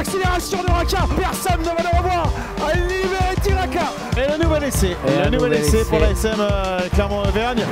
l'accélération de Raka, personne ne va le revoir. Liberty Raka. Et le nouvel essai. Et le nouvel essai pour l'ASM Clermont-Auvergne.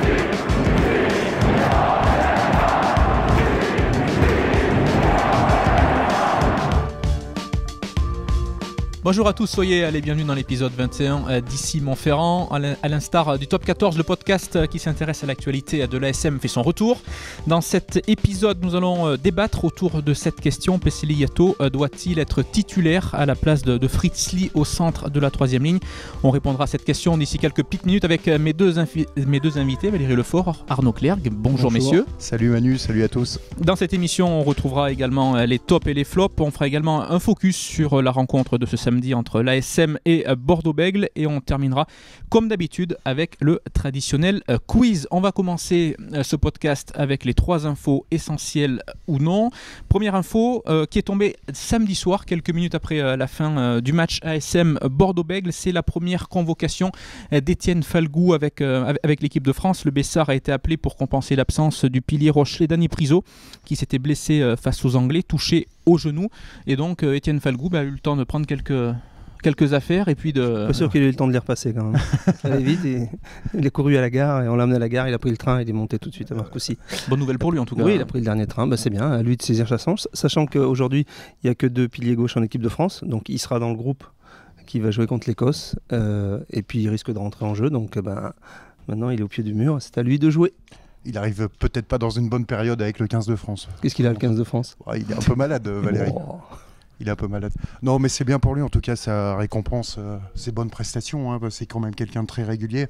Bonjour à tous, soyez les bienvenus dans l'épisode 21 d'ici Montferrand. À l'instar du Top 14, le podcast qui s'intéresse à l'actualité de l'ASM fait son retour. Dans cet épisode, nous allons débattre autour de cette question. Pesceli Yato doit-il être titulaire à la place de Fritz Lee au centre de la troisième ligne? On répondra à cette question d'ici quelques petites minutes avec mes deux invités, Valérie Lefort, Arnaud Clerc. Bonjour messieurs. Salut Manu, salut à tous. Dans cette émission, on retrouvera également les tops et les flops. On fera également un focus sur la rencontre de ce samedi entre l'ASM et Bordeaux-Bègles et on terminera comme d'habitude avec le traditionnel quiz. On va commencer ce podcast avec les 3 infos essentielles ou non. Première info qui est tombée samedi soir, quelques minutes après la fin du match ASM Bordeaux-Bègles, c'est la première convocation d'Étienne Falgoux avec l'équipe de France. Le Bessard a été appelé pour compenser l'absence du pilier rochelais Dani Priso qui s'était blessé face aux Anglais, touché au genou, et donc Étienne Falgoux a eu le temps de prendre quelques affaires et puis de... Pas sûr qu'il ait eu le temps de les repasser quand même. Ça allait vite et il est couru à la gare et on l'a amené à la gare, il a pris le train et il est monté tout de suite à Marcoussis. Bonne nouvelle pour lui en tout cas. Oui, il a pris le dernier train, c'est bien, à lui de saisir sa chance, sachant qu'aujourd'hui il n'y a que 2 piliers gauche en équipe de France, donc il sera dans le groupe qui va jouer contre l'Écosse et puis il risque de rentrer en jeu, donc maintenant il est au pied du mur, c'est à lui de jouer. Il arrive peut-être pas dans une bonne période avec le 15 de France. Qu'est-ce qu'il a le 15 de France? Il est un peu malade, Valérie. Il est un peu malade. Non, mais c'est bien pour lui, en tout cas, ça récompense ses bonnes prestations. C'est quand même quelqu'un de très régulier.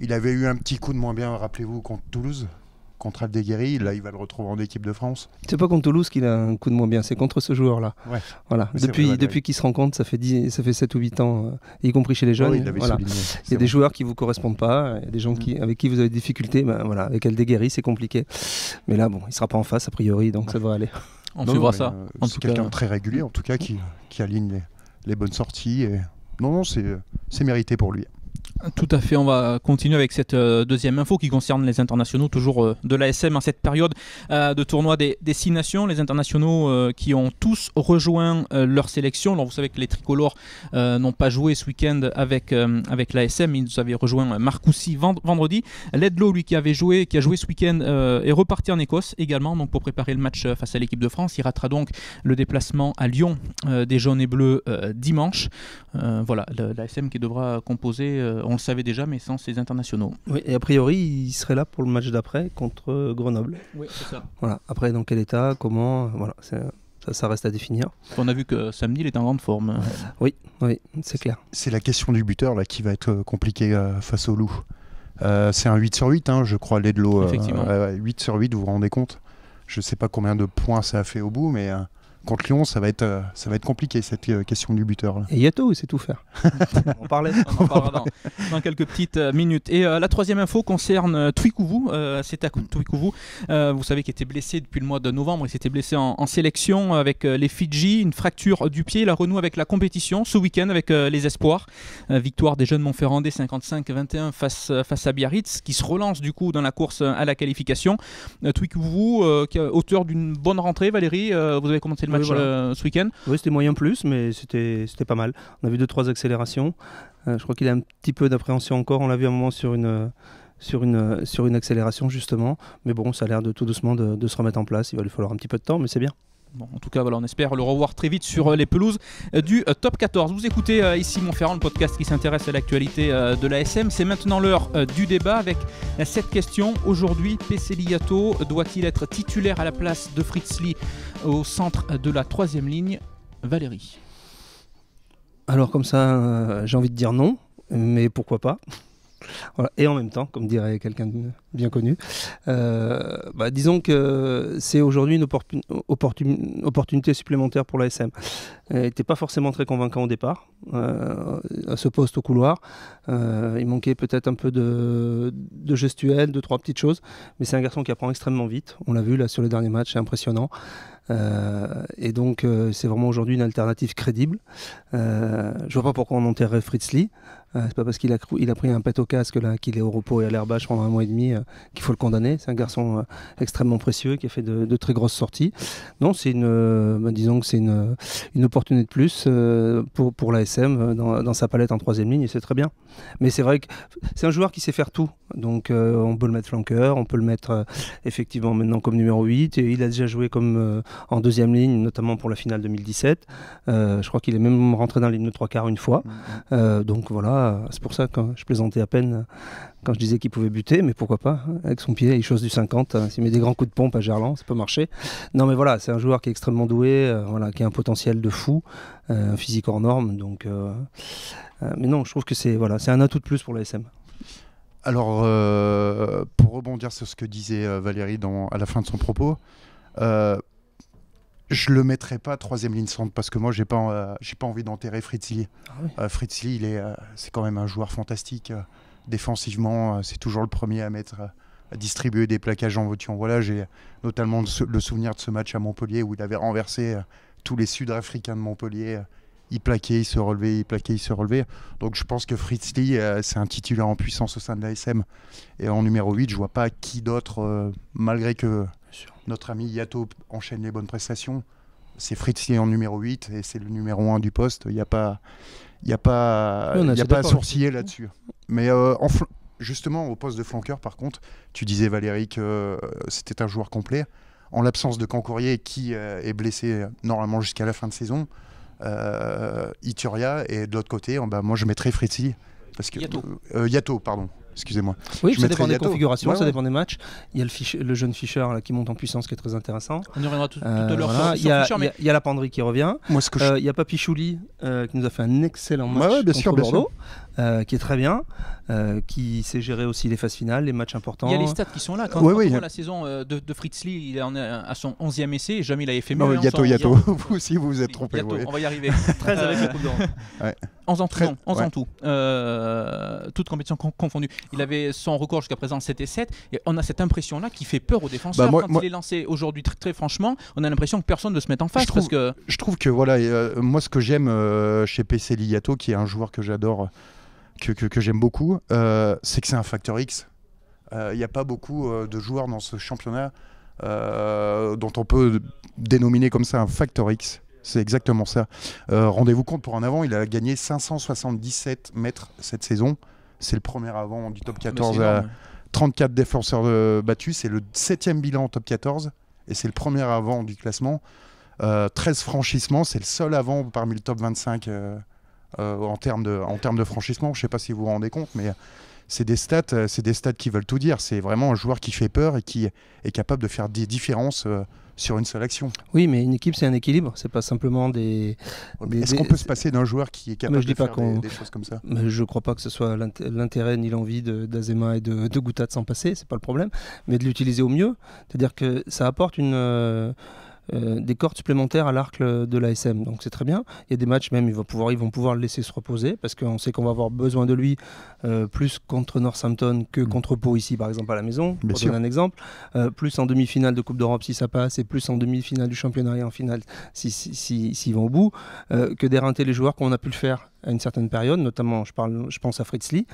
Il avait eu un petit coup de moins bien, rappelez-vous, contre Toulouse, contre Aldeguerri. Là, il va le retrouver en équipe de France. C'est pas contre Toulouse qu'il a un coup de moins bien, c'est contre ce joueur-là. Ouais. Voilà. Depuis qu'ils se rencontrent, ça fait 7 ou 8 ans, y compris chez les jeunes. Il y a des joueurs qui ne vous correspondent pas, il y a des gens avec qui vous avez des difficultés. Avec Aldeguerri, c'est compliqué. Mais là, il ne sera pas en face, a priori, donc ça devrait aller. On suivra ça. C'est quelqu'un de très régulier, en tout cas, qui aligne les bonnes sorties. Et... Non, c'est mérité pour lui. Tout à fait, on va continuer avec cette deuxième info qui concerne les internationaux, toujours de l'ASM en cette période de tournoi des 6 nations. Les internationaux qui ont tous rejoint leur sélection. Alors vous savez que les tricolores n'ont pas joué ce week-end avec l'ASM, ils avaient rejoint Marcoussis vendredi. Ledlow, lui, qui a joué ce week-end, est reparti en Écosse également, donc pour préparer le match face à l'équipe de France. Il ratera donc le déplacement à Lyon des jaunes et bleus dimanche. Voilà, l'ASM qui devra composer, on le savait déjà, mais sans ses internationaux. Oui, et a priori, il serait là pour le match d'après contre Grenoble. Oui, c'est ça. Voilà. Après, dans quel état, comment, voilà, ça reste à définir. On a vu que samedi, il est en grande forme. Oui, c'est clair. C'est la question du buteur là, qui va être compliquée face au Loup. C'est un 8 sur 8, je crois, Ledlow. Effectivement. 8 sur 8, vous vous rendez compte? Je ne sais pas combien de points ça a fait au bout, mais... Contre Lyon, ça va être compliqué, cette question du buteur. Là. Et Yato, il sait tout faire. On en parlera dans quelques petites minutes. Et la troisième info concerne Twikouvou. C'est à Twikouvou, vous savez, qu'il était blessé depuis le mois de novembre. Il s'était blessé en sélection avec les Fidji, une fracture du pied. Il a renoué avec la compétition ce week-end avec les Espoirs. Victoire des jeunes Montferrandais 55-21 face à Biarritz, qui se relance du coup dans la course à la qualification. Twikouvou, qui est auteur d'une bonne rentrée. Valérie, vous avez commenté le match ce week-end. Oui, c'était moyen plus, mais c'était pas mal. On a vu 2-3 accélérations. Je crois qu'il a un petit peu d'appréhension encore. On l'a vu à un moment sur une accélération justement. Mais bon, ça a l'air de tout doucement de se remettre en place. Il va lui falloir un petit peu de temps, mais c'est bien. Bon, en tout cas, voilà, on espère le revoir très vite sur les pelouses du Top 14. Vous écoutez ici Montferrand, le podcast qui s'intéresse à l'actualité de l'ASM. C'est maintenant l'heure du débat avec cette question. Aujourd'hui, Pesceli Yato doit-il être titulaire à la place de Fritz Lee au centre de la troisième ligne? Valérie. Alors comme ça, j'ai envie de dire non, mais pourquoi pas? Voilà. Et en même temps, comme dirait quelqu'un de bien connu, disons que c'est aujourd'hui une opportunité supplémentaire pour l'ASM. Il n'était pas forcément très convaincant au départ, à ce poste au couloir. Il manquait peut-être un peu de gestuelle, 2-3 petites choses, mais c'est un garçon qui apprend extrêmement vite. On l'a vu là sur les derniers matchs, c'est impressionnant. Et donc c'est vraiment aujourd'hui une alternative crédible. Je vois pas pourquoi on enterrerait Fritz Lee. C'est pas parce qu'il a pris un pet au casque là, qu'il est au repos et à l'herbage pendant 1 mois et demi qu'il faut le condamner. C'est un garçon extrêmement précieux qui a fait de très grosses sorties. Non, disons que c'est une opportunité de plus pour l'ASM dans sa palette en troisième ligne, et c'est très bien. Mais c'est vrai que c'est un joueur qui sait faire tout. Donc on peut le mettre flanqueur, on peut le mettre effectivement maintenant comme numéro 8. Et il a déjà joué comme en deuxième ligne, notamment pour la finale 2017. Je crois qu'il est même rentré dans la ligne de 3/4 une fois. Donc voilà, c'est pour ça que je plaisantais à peine quand je disais qu'il pouvait buter, mais pourquoi pas, hein, avec son pied, il chose du 50, s'il met des grands coups de pompe à Gerland, ça peut marcher. Non mais voilà, c'est un joueur qui est extrêmement doué, voilà, qui a un potentiel de fou, un physique hors norme, donc, mais non, je trouve que c'est un atout de plus pour l'ASM. Alors, pour rebondir sur ce que disait Valérie à la fin de son propos, je le mettrai pas troisième ligne centre parce que moi j'ai pas envie d'enterrer Fritz Lee. Ah oui. Fritz Lee, c'est quand même un joueur fantastique. Défensivement, c'est toujours le premier à distribuer des plaquages en voiture. Voilà, j'ai notamment le souvenir de ce match à Montpellier où il avait renversé tous les Sud-Africains de Montpellier. Il plaquait, il se relevait, il plaquait, il se relevait. Donc je pense que Fritz Lee, c'est un titulaire en puissance au sein de l'ASM. Et en numéro 8, je vois pas qui d'autre, malgré que notre ami Yato enchaîne les bonnes prestations. C'est Fritz Lee en numéro 8 et c'est le numéro 1 du poste. Il n'y a pas à sourciller là-dessus. Mais justement, au poste de flanqueur, par contre, tu disais, Valérie, que c'était un joueur complet. En l'absence de Cancourier, qui est blessé normalement jusqu'à la fin de saison, Ituria, et de l'autre côté, moi je mettrais Fritz Lee. Parce que Yato, pardon. Excusez-moi. Oui, ça dépend des configurations, ça dépend des matchs. Il y a le jeune Fischer là, qui monte en puissance, qui est très intéressant. On y reviendra tout à l'heure sur Fischer. Il y a la Penderie qui revient. Il y a Papi Chouli qui nous a fait un excellent match contre Bordeaux, qui est très bien, qui sait gérer aussi les phases finales, les matchs importants. Il y a les stats qui sont là. Quand on voit la saison de Fritz Lee, il est à son 11e essai, et jamais il avait fait mieux. Yato, vous aussi vous vous êtes trompé. On va y arriver. 13 avec la Coupe d'Europe. 11 en tout. Toutes compétitions confondues. Il avait son record jusqu'à présent 7 et 7, et on a cette impression là qui fait peur aux défenseurs. Quand il est lancé aujourd'hui, très franchement, on a l'impression que personne ne se met en face. Je trouve que voilà, moi ce que j'aime chez PC Liato, qui est un joueur que j'adore, que j'aime beaucoup, c'est que c'est un facteur X. Il n'y a pas beaucoup de joueurs dans ce championnat dont on peut dénominer comme ça un facteur X. C'est exactement ça. Rendez-vous compte, pour un avant, il a gagné 577 mètres cette saison. C'est le premier avant du top 14 à 34 défenseurs battus. C'est le 7e bilan en top 14 et c'est le premier avant du classement. 13 franchissements, c'est le seul avant parmi le top 25 en termes de franchissement. Je ne sais pas si vous vous rendez compte, mais c'est des stats qui veulent tout dire. C'est vraiment un joueur qui fait peur et qui est capable de faire des différences sur une seule action. Oui, mais une équipe, c'est un équilibre. C'est pas simplement des... Est-ce qu'on peut se passer d'un joueur qui est capable de faire des choses comme ça ? Mais je ne crois pas que ce soit l'intérêt ni l'envie d'Azema et de Goutat de s'en passer, c'est pas le problème, mais de l'utiliser au mieux. C'est-à-dire que ça apporte des cordes supplémentaires à l'arc de l'ASM, donc c'est très bien. Il y a des matchs même, ils vont pouvoir le laisser se reposer, parce qu'on sait qu'on va avoir besoin de lui plus contre Northampton que contre Pau ici, par exemple, à la maison, pour donner un exemple, plus en demi-finale de Coupe d'Europe si ça passe, et plus en demi-finale du championnat et en finale s'ils vont au bout, que d'éreinter les joueurs qu'on a pu le faire à une certaine période, notamment je pense à Fritz Lee,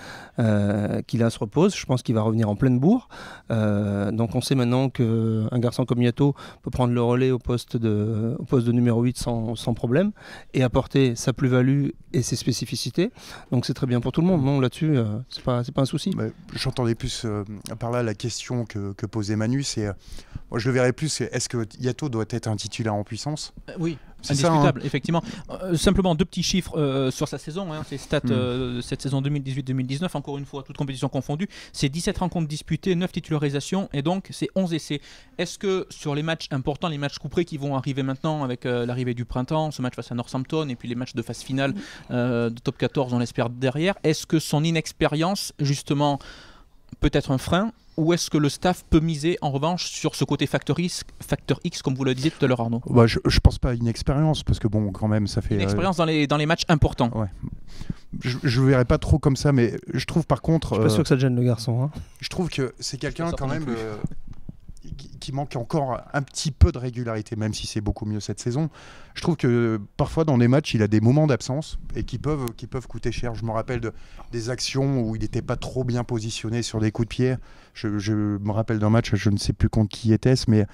qui là se repose, je pense qu'il va revenir en pleine bourre, donc on sait maintenant qu'un garçon comme Yato peut prendre le relais au poste de numéro 8 sans problème, et apporter sa plus-value et ses spécificités, donc c'est très bien pour tout le monde, non, là-dessus c'est pas un souci. J'entendais plus par là la question que posait Manu, c'est moi je le verrais plus, est-ce que Yato doit être un titulaire en puissance ? Oui, indiscutable, effectivement. Simplement 2 petits chiffres sur sa saison, ses stats de cette saison 2018-2019, encore une fois, toutes compétitions confondues, c'est 17 rencontres disputées, 9 titularisations, et donc c'est 11 essais. Est-ce que sur les matchs importants, les matchs couperés qui vont arriver maintenant avec l'arrivée du printemps, ce match face à Northampton, et puis les matchs de phase finale de top 14, on l'espère derrière, est-ce que son inexpérience, justement, peut être un frein, ou est-ce que le staff peut miser en revanche sur ce côté facteur X, comme vous le disiez tout à l'heure, Arnaud ? Je pense pas à une expérience, parce que bon, quand même, ça fait... Une expérience dans les matchs importants. Ouais. Je verrais pas trop comme ça, mais je trouve par contre... Je suis pas sûr que ça te gêne le garçon. Je trouve que c'est quelqu'un quand même qui manque encore un petit peu de régularité, même si c'est beaucoup mieux cette saison. Je trouve que parfois dans des matchs, il a des moments d'absence et qui peuvent coûter cher. Je me rappelle des actions où il n'était pas trop bien positionné sur des coups de pied. Je me rappelle d'un match, je ne sais plus contre qui était-ce, mais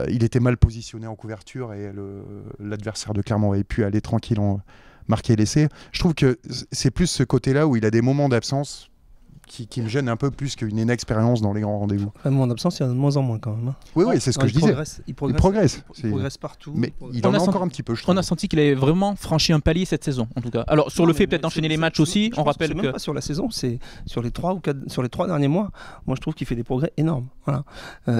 il était mal positionné en couverture et l'adversaire de Clermont avait pu aller tranquille en marquer l'essai. Je trouve que c'est plus ce côté-là où il a des moments d'absence qui me gêne un peu plus qu'une inexpérience dans les grands rendez-vous. Un moment d'absence, il y en a de moins en moins quand même. Oui, c'est ce que je disais. Il progresse. Il progresse partout. Mais il en a encore un petit peu, je trouve. On a senti qu'il avait vraiment franchi un palier cette saison, en tout cas. Alors, sur le fait peut-être d'enchaîner les matchs aussi, on rappelle que... C'est même pas sur la saison, c'est sur les 3 derniers mois. Moi, je trouve qu'il fait des progrès énormes. Voilà.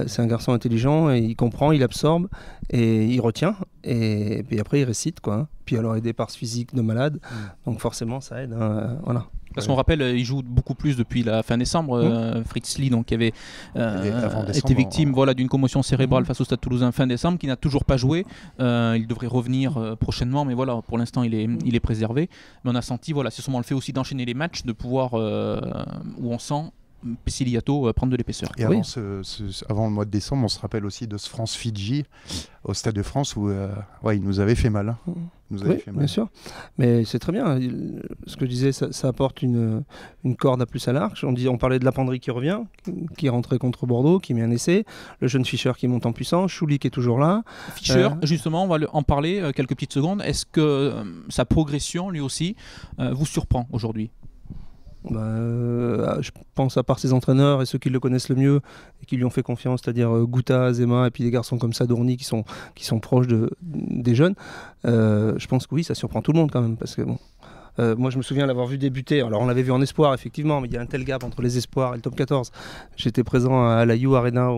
C'est un garçon intelligent, et il comprend, il absorbe, et il retient. Et puis après, il récite, quoi. Puis alors, il départs physique de malade. Donc forcément, ça aide. Voilà. Parce qu'on rappelle, il joue beaucoup plus depuis la fin décembre. Fritz Lee, donc, qui avait été victime d'une commotion cérébrale face au Stade Toulousain fin décembre, qui n'a toujours pas joué. Il devrait revenir prochainement, mais voilà, pour l'instant, il est préservé. Mais on a senti, c'est sûrement le fait aussi d'enchaîner les matchs, de pouvoir, où on sent Pessiliato prendre de l'épaisseur. Et avant, avant le mois de décembre, on se rappelle aussi de ce France-Fidji au Stade de France où il nous avait fait mal. Bien sûr. Mais c'est très bien. Ce que je disais, ça apporte une corde à plus à l'arc. On parlait de Lapendry qui revient, qui est rentré contre Bordeaux, qui met un essai. Le jeune Fischer qui monte en puissance. Chouli qui est toujours là. Fischer, justement, on va en parler quelques petites secondes. Est-ce que sa progression, lui aussi, vous surprend aujourd'hui ? Je pense à part ses entraîneurs et ceux qui le connaissent le mieux et qui lui ont fait confiance, c'est-à-dire Gouta, Zema et puis des garçons comme Sadourny qui sont proches des jeunes. Je pense que oui, ça surprend tout le monde quand même parce que moi je me souviens l'avoir vu débuter. Alors on l'avait vu en espoir effectivement, mais il y a un tel gap entre les espoirs et le top 14. J'étais présent à la You Arena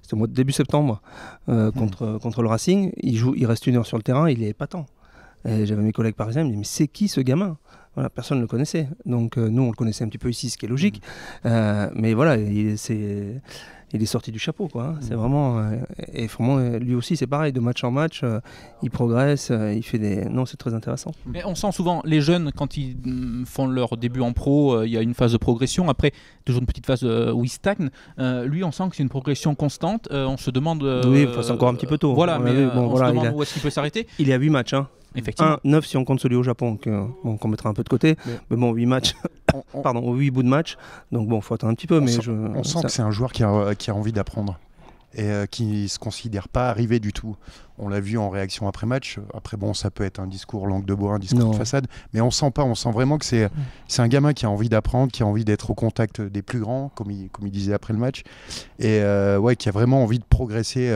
c'était au mois de début septembre contre le Racing. Il reste 1 heure sur le terrain, il est épatant. Et j'avais mes collègues parisiens, ils me disaient mais c'est qui ce gamin ? Voilà, personne ne le connaissait. Donc nous, on le connaissait un petit peu ici, ce qui est logique. Mais voilà, il est sorti du chapeau, quoi. C'est vraiment... et vraiment, lui aussi, c'est pareil. De match en match, il progresse, il fait des... Non, c'est très intéressant. Mais on sent souvent, les jeunes, quand ils font leur début en pro, il y a une phase de progression. Après, toujours une petite phase où ils stagnent. Lui, on sent que c'est une progression constante. On se demande... oui, c'est encore un petit peu tôt. Voilà, mais on se demande où est-ce qu'il peut s'arrêter. Il est à 8 matchs, hein. Effectivement. 9 si on compte celui au Japon, qu'on mettra un peu de côté. Mais bon, 8 matchs, 8 bouts de match. Donc bon, il faut attendre un petit peu. On sent que c'est un joueur qui a envie d'apprendre et qui ne se considère pas arrivé du tout. On l'a vu en réaction après match. Après, bon, ça peut être un discours langue de bois, un discours de façade. Mais on sent vraiment que c'est un gamin qui a envie d'apprendre, qui a envie d'être au contact des plus grands, comme il disait après le match. Et qui a vraiment envie de progresser,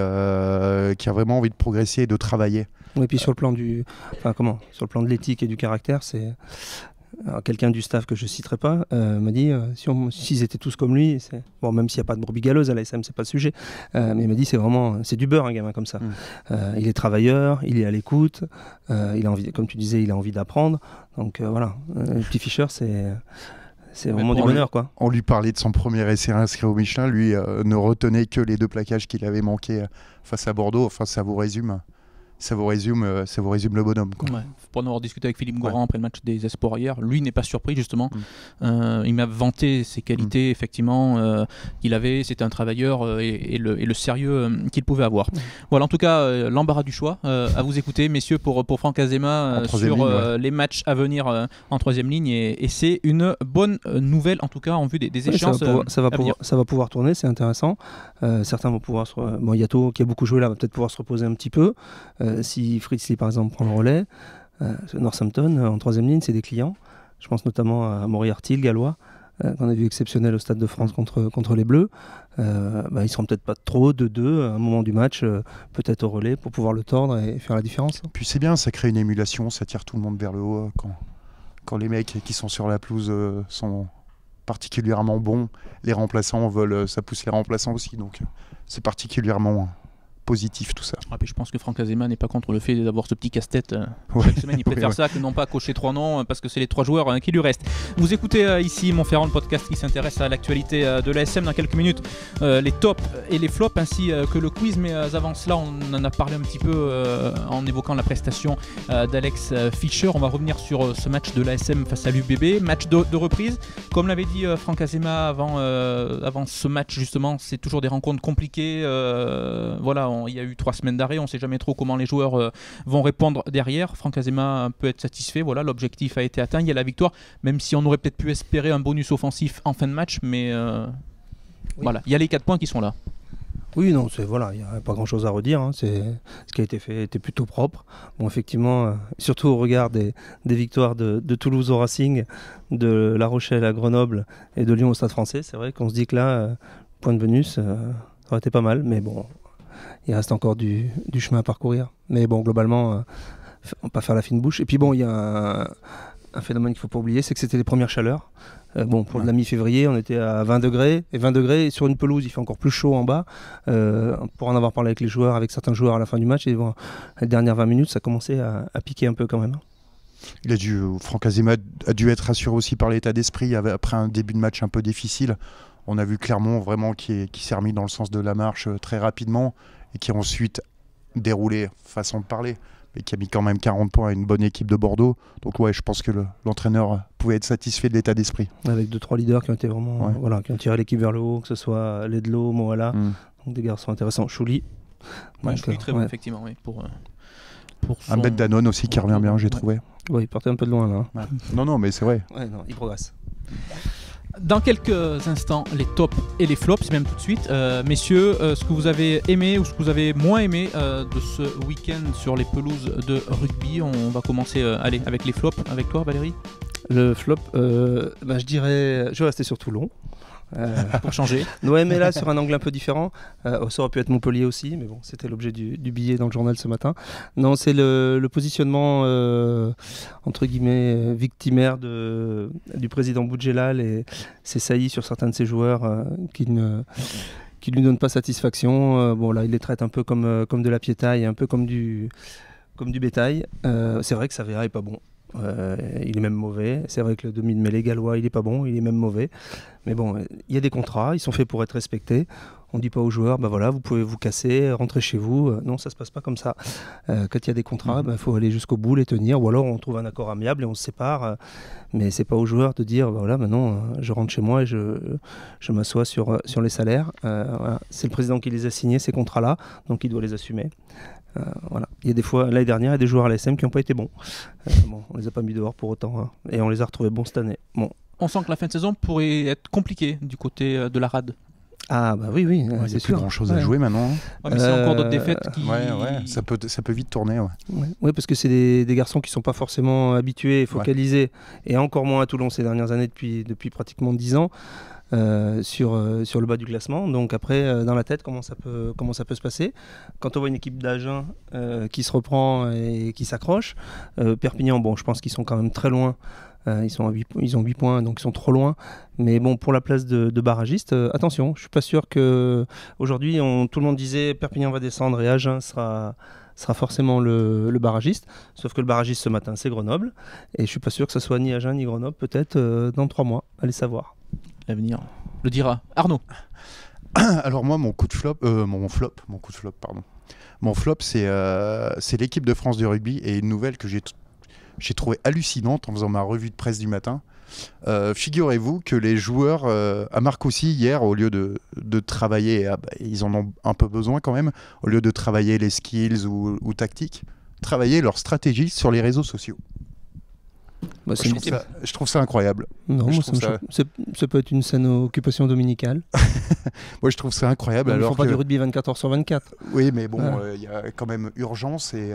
et de travailler. Et puis sur le plan sur le plan de l'éthique et du caractère, c'est quelqu'un du staff que je citerai pas m'a dit s'ils étaient tous comme lui, même s'il n'y a pas de brebis galeuse à l'ASM, c'est pas le sujet, mais il m'a dit c'est du beurre un gamin comme ça. Il est travailleur, il est à l'écoute, il a envie, comme tu disais, il a envie d'apprendre. Donc voilà, le petit Fischer, c'est vraiment du bonheur, quoi. On lui parlait de son premier essai inscrit au Michelin, lui ne retenait que les 2 plaquages qu'il avait manqués face à Bordeaux. Enfin, ça vous résume le bonhomme, quoi. Pour en avoir discuté avec Philippe Goran après le match des Espoirs hier, lui n'est pas surpris justement. Il m'a vanté ses qualités effectivement qu'il avait. C'était un travailleur et le sérieux qu'il pouvait avoir. Voilà, en tout cas l'embarras du choix à vous écouter, messieurs, pour Franck Azema sur les matchs à venir en 3e ligne et c'est une bonne nouvelle en tout cas en vue des échéances. Ça va pouvoir tourner, c'est intéressant. Certains vont pouvoir Yato qui a beaucoup joué là va peut-être pouvoir se reposer un petit peu. Si Fritz Lee par exemple prend le relais, Northampton en 3e ligne c'est des clients. Je pense notamment à Moriarty, le Gallois, qu'on a vu exceptionnel au Stade de France contre les Bleus. Ils seront peut-être pas trop de 2 à un moment du match, peut-être au relais pour pouvoir le tordre et faire la différence. Puis c'est bien, ça crée une émulation, ça tire tout le monde vers le haut quand les mecs qui sont sur la pelouse sont particulièrement bons. Les remplaçants ça pousse les remplaçants aussi, donc c'est particulièrement positif tout ça. Puis je pense que Franck Azema n'est pas contre le fait d'avoir ce petit casse-tête Ouais. chaque semaine. Il préfère Ouais. ça que non pas cocher 3 noms parce que c'est les 3 joueurs qui lui restent. Vous écoutez ici Montferrand, le podcast qui s'intéresse à l'actualité de l'ASM. Dans quelques minutes, les tops et les flops ainsi que le quiz. Mais avant cela, on en a parlé un petit peu en évoquant la prestation d'Alex Fischer. On va revenir sur ce match de l'ASM face à l'UBB. Match de reprise. Comme l'avait dit Franck Azema avant ce match, justement, c'est toujours des rencontres compliquées. Voilà, il y a eu 3 semaines d'arrêt. On ne sait jamais trop comment les joueurs vont répondre derrière. Franck Azema peut être satisfait. Voilà, l'objectif a été atteint. Il y a la victoire, même si on aurait peut-être pu espérer un bonus offensif en fin de match. Mais voilà, il y a les 4 points qui sont là. Oui, non, voilà, il n'y a pas grand-chose à redire. Hein. Ce qui a été fait était plutôt propre. Bon, effectivement, surtout au regard des victoires de Toulouse au Racing, de La Rochelle à Grenoble et de Lyon au Stade Français, c'est vrai qu'on se dit que là, point de bonus, ça aurait été pas mal. Mais bon, il reste encore du chemin à parcourir. Mais bon, globalement, on ne va pas faire la fine bouche. Et puis bon, il y a un phénomène qu'il ne faut pas oublier, c'est que c'était les premières chaleurs. Pour la mi-février, on était à 20 degrés. Et 20 degrés sur une pelouse, il fait encore plus chaud en bas. Pour en avoir parlé avec les joueurs, avec certains joueurs à la fin du match, et bon, les dernières 20 minutes, ça commençait à piquer un peu quand même. Franck Azema a dû être rassuré aussi par l'état d'esprit après un début de match un peu difficile. On a vu Clermont vraiment qui s'est remis dans le sens de la marche très rapidement et qui a ensuite déroulé, façon de parler, mais qui a mis quand même 40 points à une bonne équipe de Bordeaux. Donc ouais, je pense que l'entraîneur pouvait être satisfait de l'état d'esprit. Avec 2-3 leaders qui ont été vraiment, qui ont tiré l'équipe vers le haut, que ce soit Ledlow, Moala, donc des garçons intéressants. Chouli. Chouli très bon, effectivement, oui, pour son... Un Ben Danone aussi qui revient bien, j'ai trouvé. Ouais, il partait un peu de loin là. Ouais. Non, mais c'est vrai. Ouais, non, il progresse. Dans quelques instants, les tops et les flops, c'est même tout de suite. Messieurs, ce que vous avez aimé ou ce que vous avez moins aimé de ce week-end sur les pelouses de rugby. On va commencer avec les flops. Avec toi, Valérie ? Le flop, je dirais, je vais rester sur Toulon. Pour changer. Ouais, mais là sur un angle un peu différent. Ça aurait pu être Montpellier aussi, mais bon, c'était l'objet du billet dans le journal ce matin. Non, c'est le positionnement entre guillemets victimaire du président Boudjelal et ses saillies sur certains de ses joueurs qui ne lui donnent pas satisfaction. Bon là, il les traite un peu comme de la piétaille, un peu comme du bétail. C'est vrai que Savea est pas bon. Il est même mauvais. C'est vrai que le demi de mêlée gallois, il est pas bon, il est même mauvais. Mais bon, il y a des contrats, ils sont faits pour être respectés. On dit pas aux joueurs, voilà, vous pouvez vous casser, rentrer chez vous. Non, ça se passe pas comme ça. Quand il y a des contrats, faut aller jusqu'au bout, les tenir, ou alors on trouve un accord amiable et on se sépare. Mais c'est pas aux joueurs de dire, voilà, maintenant je rentre chez moi et je m'assois sur les salaires. Voilà. C'est le président qui les a signés, ces contrats-là, donc il doit les assumer. Voilà. Il y a des fois, l'année dernière, il y a des joueurs à l'ASM qui n'ont pas été bons. On les a pas mis dehors pour autant, hein, et on les a retrouvés bons cette année. Bon. On sent que la fin de saison pourrait être compliquée du côté de la RAD. Ah bah oui, il n'y a plus grand chose à jouer maintenant. Ouais, mais c'est encore d'autres défaites qui... Ouais, ça peut vite tourner. Ouais, parce que c'est des garçons qui ne sont pas forcément habitués et focalisés, et encore moins à Toulon ces dernières années depuis pratiquement 10 ans. Sur le bas du classement. Donc après, dans la tête, comment ça peut se passer quand on voit une équipe d'Agen qui se reprend et qui s'accroche. Perpignan, bon, je pense qu'ils sont quand même très loin. Ils ont 8 points, donc ils sont trop loin. Mais bon, pour la place de barragiste, attention, je suis pas sûr que aujourd'hui, tout le monde disait Perpignan va descendre et Agen sera forcément le barragiste. Sauf que le barragiste ce matin, c'est Grenoble. Et je suis pas sûr que ce soit ni Agen ni Grenoble, peut-être dans 3 mois. Allez savoir. L'avenir le dira. Arnaud. Alors moi, mon flop, c'est l'équipe de France de rugby et une nouvelle que j'ai trouvée hallucinante en faisant ma revue de presse du matin. Figurez-vous que les joueurs à Marcoussis hier, au lieu de travailler, ils en ont un peu besoin quand même, au lieu de travailler les skills ou tactiques, travailler leur stratégie sur les réseaux sociaux. Bah, je trouve ça incroyable. Non, ça peut être une saine occupation dominicale. Moi, je trouve ça incroyable. Il ne faut pas du rugby 24 heures sur 24. Oui, mais bon, il y a quand même urgence et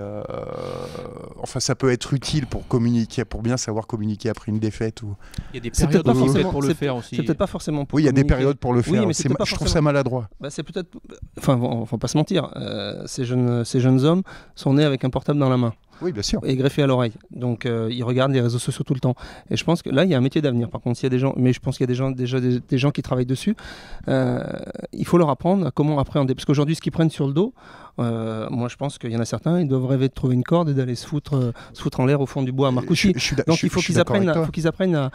enfin, ça peut être utile pour communiquer, pour bien savoir communiquer après une défête. Il y a des périodes pour le faire aussi. C'est peut-être pas forcément pour il y a des périodes pour le faire. Oui, mais je trouve ça maladroit. Bah, c'est peut-être. Enfin, bon, faut pas se mentir. Ces jeunes hommes sont nés avec un portable dans la main. Oui, bien sûr. Et greffé à l'oreille. Donc ils regardent les réseaux sociaux tout le temps. Et je pense que là, il y a un métier d'avenir. Par contre, s'il y a des gens, mais je pense qu'il y a des gens qui travaillent dessus. Il faut leur apprendre à comment appréhender. Parce qu'aujourd'hui, ce qu'ils prennent sur le dos, moi je pense qu'il y en a certains, ils doivent rêver de trouver une corde et d'aller se foutre en l'air au fond du bois à Marcoussis. Donc il faut qu'ils apprennent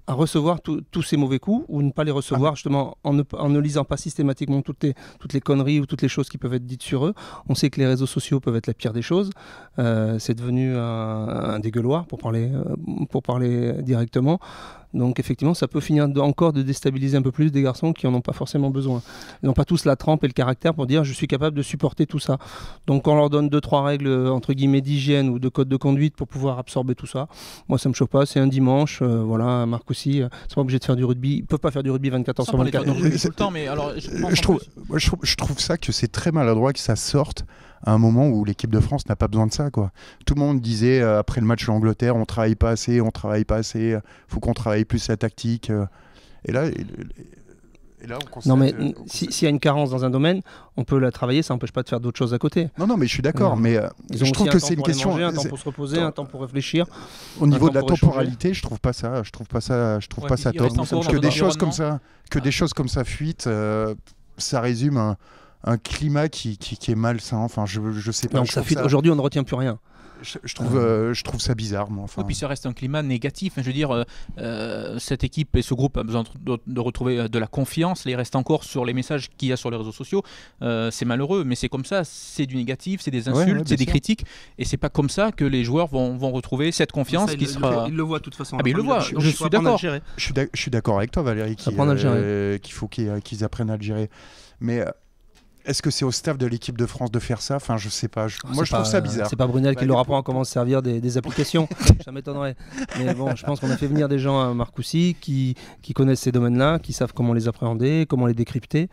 à recevoir tous ces mauvais coups ou ne pas les recevoir justement en ne lisant pas systématiquement toutes les conneries ou toutes les choses qui peuvent être dites sur eux. On sait que les réseaux sociaux peuvent être la pire des choses. C'est devenu un dégueuloir pour parler directement. Donc effectivement, ça peut finir encore de déstabiliser un peu plus des garçons qui n'en ont pas forcément besoin. Ils n'ont pas tous la trempe et le caractère pour dire je suis capable de supporter tout ça. Donc on leur donne 2-3 règles entre guillemets d'hygiène ou de code de conduite pour pouvoir absorber tout ça. Moi ça me choque pas, c'est un dimanche, voilà, Marc aussi, c'est pas obligé de faire du rugby. Ils peuvent pas faire du rugby 24 heures sur 24. Tout le temps, mais alors je trouve ça que c'est très maladroit que ça sorte à un moment où l'équipe de France n'a pas besoin de ça, quoi. Tout le monde disait après le match de l'Angleterre, on travaille pas assez, faut qu'on travaille plus la tactique. Et là, on constate. Non mais s'il y a une carence dans un domaine, on peut la travailler, ça n'empêche pas de faire d'autres choses à côté. Non, mais je suis d'accord, mais je trouve que c'est une question. Manger, un temps pour se reposer, un temps pour réfléchir. Au niveau de la temporalité, je trouve pas ça top. Que des choses comme ça fuitent, ça résume un climat qui est malsain. Enfin, je sais pas. Aujourd'hui, on ne retient plus rien. Je trouve ça bizarre, moi. Enfin... Et puis ça reste un climat négatif. Je veux dire, cette équipe et ce groupe a besoin de retrouver de la confiance. Là, il reste encore sur les messages qu'il y a sur les réseaux sociaux. C'est malheureux, mais c'est comme ça. C'est du négatif, c'est des insultes, c'est des critiques. Et c'est pas comme ça que les joueurs vont retrouver cette confiance ça, qui sera. Ils le voient de toute façon. Ah, mais ils le voient. Je suis d'accord. Je suis d'accord avec toi, Valérie, qu'il faut qu'ils apprennent à le gérer. Mais est-ce que c'est au staff de l'équipe de France de faire ça? Enfin, je sais pas. Moi, je trouve ça bizarre. C'est pas Brunel qui leur apprend comment se servir des applications. Ça m'étonnerait. Mais bon, je pense qu'on a fait venir des gens à Marcoussis qui connaissent ces domaines-là, qui savent comment les appréhender, comment les décrypter.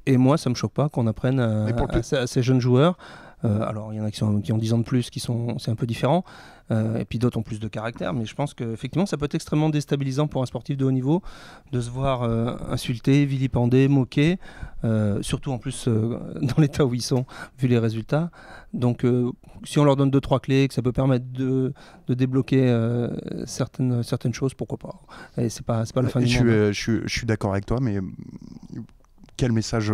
Et moi, ça me choque pas qu'on apprenne à ces jeunes joueurs. Alors, il y en a qui ont 10 ans de plus, c'est un peu différent. Et puis d'autres ont plus de caractère. Mais je pense qu'effectivement, ça peut être extrêmement déstabilisant pour un sportif de haut niveau de se voir insulté, vilipendé, moqué. Surtout en plus dans l'état où ils sont, vu les résultats. Donc, si on leur donne 2-3 clés, que ça peut permettre de débloquer certaines choses, pourquoi pas. Et c'est pas la fin du monde. Je suis d'accord avec toi, mais... Quel message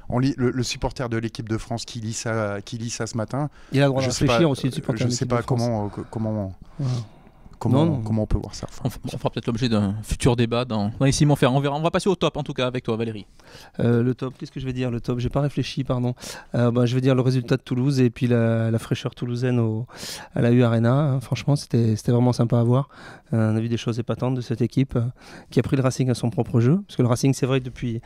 le supporter de l'équipe de France qui lit ça ce matin. Il a le droit de réfléchir aussi, le supporter. Je ne sais pas comment on peut voir ça. On fera peut-être l'objet d'un futur débat dans les Simon Ferrand. On va passer au top en tout cas avec toi, Valérie. Le top, qu'est-ce que je vais dire? Le top, j'ai pas réfléchi, pardon. Je vais dire le résultat de Toulouse et puis la fraîcheur toulousaine à la U Arena. Franchement, c'était vraiment sympa à voir. On a vu des choses épatantes de cette équipe qui a pris le Racing à son propre jeu. Parce que le Racing, c'est vrai, depuis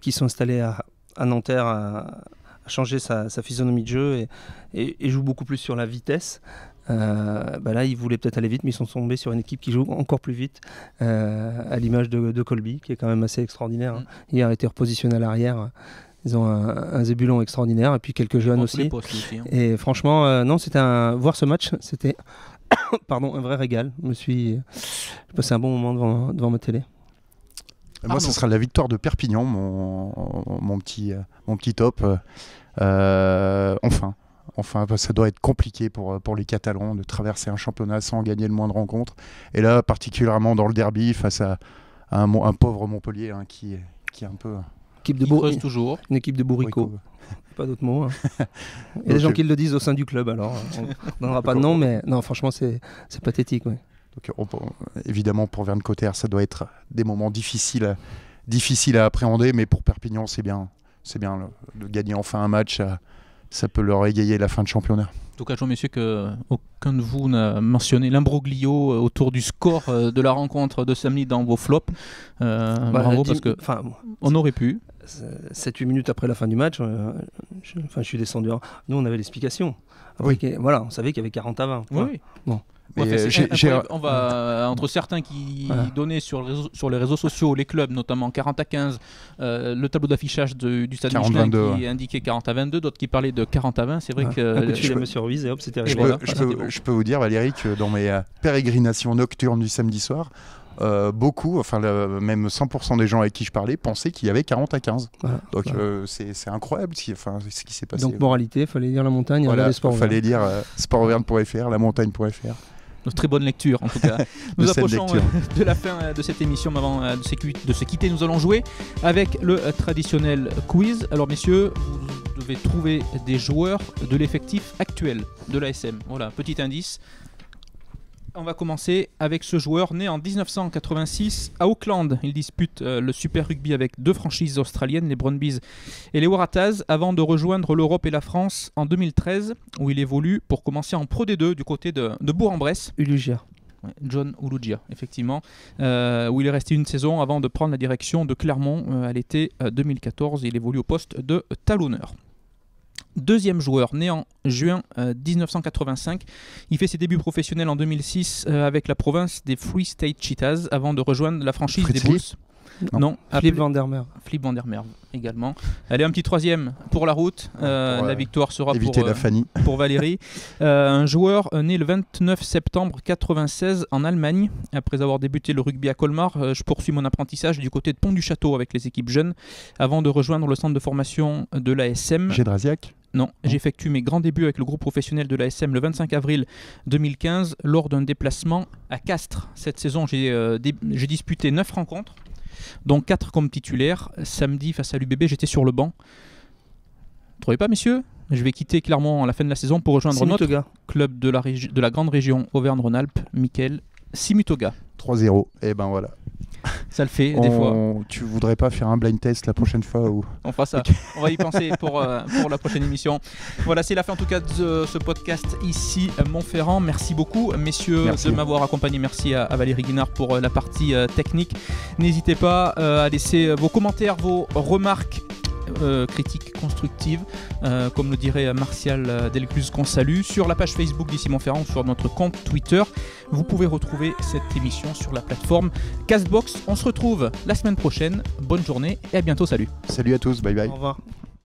qu'ils sont installés à Nanterre, a changé sa physionomie de jeu et joue beaucoup plus sur la vitesse. Là, ils voulaient peut-être aller vite, mais ils sont tombés sur une équipe qui joue encore plus vite, à l'image de Colby, qui est quand même assez extraordinaire. Il a été repositionné à l'arrière. Ils ont un Zébulon extraordinaire, et puis quelques jeunes aussi. Et franchement, voir ce match, c'était un vrai régal. J'ai passé un bon moment devant ma télé. Moi, ce sera la victoire de Perpignan, mon petit top. Enfin, ça doit être compliqué pour les Catalans de traverser un championnat sans gagner le moindre rencontre. Et là, particulièrement dans le derby, face à un pauvre Montpellier qui est un peu... toujours. Une équipe de bourricots. Pas d'autres mots. Il y a des gens qui le disent au sein du club, alors on ne donnera pas de nom, mais non, franchement, c'est pathétique. Ouais. Donc, évidemment, pour Verne Cotter, ça doit être des moments difficiles à appréhender, mais pour Perpignan, c'est bien de gagner enfin un match. Ça peut leur égayer la fin de championnat. En tout cas, je vois, messieurs, qu'aucun de vous n'a mentionné l'imbroglio autour du score de la rencontre de samedi dans vos flops. Bravo, parce que on aurait pu. 7-8 minutes après la fin du match, je suis descendu. Nous, on avait l'explication. Voilà, on savait qu'il y avait 40 à 20. Oui. Bon. On va entre certains qui donnaient sur les réseaux sociaux, les clubs notamment 40 à 15, le tableau d'affichage du stade Michelin qui indiquait 40 à 22, d'autres qui parlaient de 40 à 20. C'est vrai que Monsieur Ruiz et hop, c'était je peux vous dire, Valérie, que dans mes pérégrinations nocturnes du samedi soir, beaucoup, enfin même 100% des gens avec qui je parlais pensaient qu'il y avait 40-15. Voilà. Donc c'est incroyable ce qui s'est passé. Donc moralité, il fallait lire La Montagne et voilà, regarder Sport il fallait lire sportauvergne.fr, lamontagne.fr. Très bonne lecture en tout cas. Nous De cette approchons lecture. de la fin de cette émission, mais avant de se quitter, nous allons jouer avec le traditionnel quiz. Alors messieurs, vous devez trouver des joueurs de l'effectif actuel de l'ASM. Voilà, petit indice. On va commencer avec ce joueur né en 1986 à Auckland. Il dispute le Super Rugby avec 2 franchises australiennes, les Brumbies et les Waratahs, avant de rejoindre l'Europe et la France en 2013, où il évolue pour commencer en Pro D2 du côté de Bourg-en-Bresse. Ulugia. Ouais, John Ulugia, effectivement, où il est resté une saison avant de prendre la direction de Clermont à l'été 2014. Il évolue au poste de talonneur. Deuxième joueur, né en juin 1985. Il fait ses débuts professionnels en 2006 avec la province des Free State Cheetahs avant de rejoindre la franchise Fritz des Bulls. Non, Philippe Van der Merwe. Flip van der Merwe également. Allez, un petit troisième pour la route. La victoire sera éviter la Fanny. pour Valérie. Un joueur né le 29 septembre 1996 en Allemagne. Après avoir débuté le rugby à Colmar, je poursuis mon apprentissage du côté de Pont-du-Château avec les équipes jeunes avant de rejoindre le centre de formation de l'ASM. Gédrasiac. Non, j'effectue mes grands débuts avec le groupe professionnel de l'ASM le 25 avril 2015 lors d'un déplacement à Castres. Cette saison, j'ai disputé 9 rencontres, dont 4 comme titulaire. Samedi, face à l'UBB, j'étais sur le banc. Vous trouvez pas, messieurs ? Je vais quitter Clermont à la fin de la saison pour rejoindre notre club de la grande région Auvergne-Rhône-Alpes, Mickaël Simutoga. 3-0, et ben voilà. Ça le fait des fois. Tu voudrais pas faire un blind test la prochaine fois ou... On fera ça. On va y penser pour la prochaine émission. Voilà, c'est la fin en tout cas de ce podcast ici Montferrand. Merci beaucoup messieurs de m'avoir accompagné. Merci à Valérie Guinard pour la partie technique. N'hésitez pas à laisser vos commentaires, vos remarques, critiques constructives, comme le dirait Martial Delcluse qu'on salue, sur la page Facebook d'Ici Montferrand ou sur notre compte Twitter. Vous pouvez retrouver cette émission sur la plateforme Castbox. On se retrouve la semaine prochaine. Bonne journée et à bientôt. Salut. Salut à tous, bye bye. Au revoir.